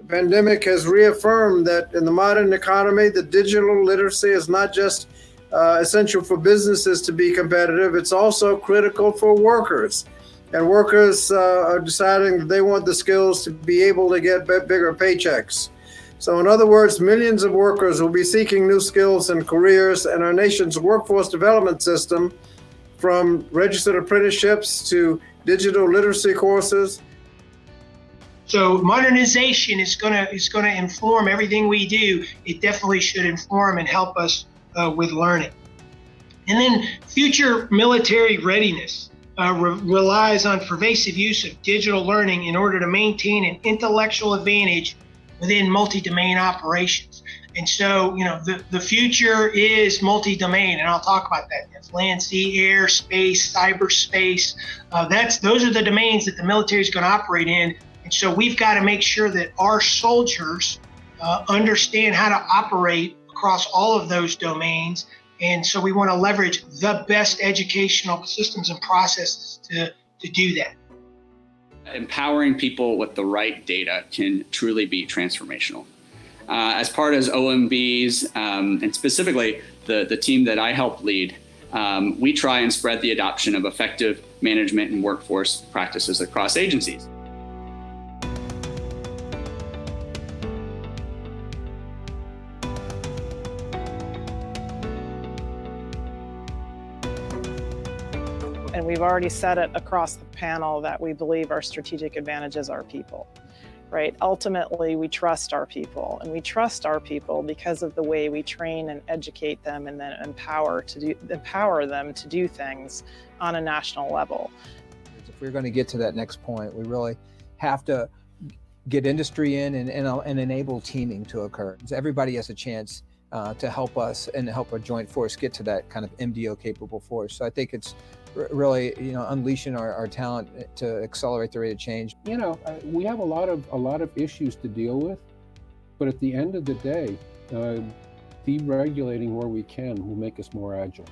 pandemic has reaffirmed that in the modern economy, the digital literacy is not just essential for businesses to be competitive, it's also critical for workers. And workers are deciding that they want the skills to be able to get bigger paychecks. So in other words, millions of workers will be seeking new skills and careers, and our nation's workforce development system, from registered apprenticeships to digital literacy courses. So modernization is going to inform everything we do. It definitely should inform and help us with learning. And then future military readiness relies on pervasive use of digital learning in order to maintain an intellectual advantage within multi-domain operations. And so, the future is multi-domain, and I'll talk about that. It's land, sea, air, space, cyberspace. Those are the domains that the military is going to operate in. And so we've got to make sure that our soldiers understand how to operate across all of those domains. And so we want to leverage the best educational systems and processes to do that. Empowering people with the right data can truly be transformational. As part of OMBs, and specifically the team that I help lead, we try and spread the adoption of effective management and workforce practices across agencies. And we've already said it across the panel that we believe our strategic advantages are people, right? Ultimately, we trust our people, and we trust our people because of the way we train and educate them and then empower them to do things on a national level. If we're going to get to that next point, we really have to get industry in and enable teaming to occur. So everybody has a chance to help us and help our joint force get to that kind of MDO capable force. So I think it's really, unleashing our talent to accelerate the rate of change. We have a lot of issues to deal with, but at the end of the day, deregulating where we can will make us more agile.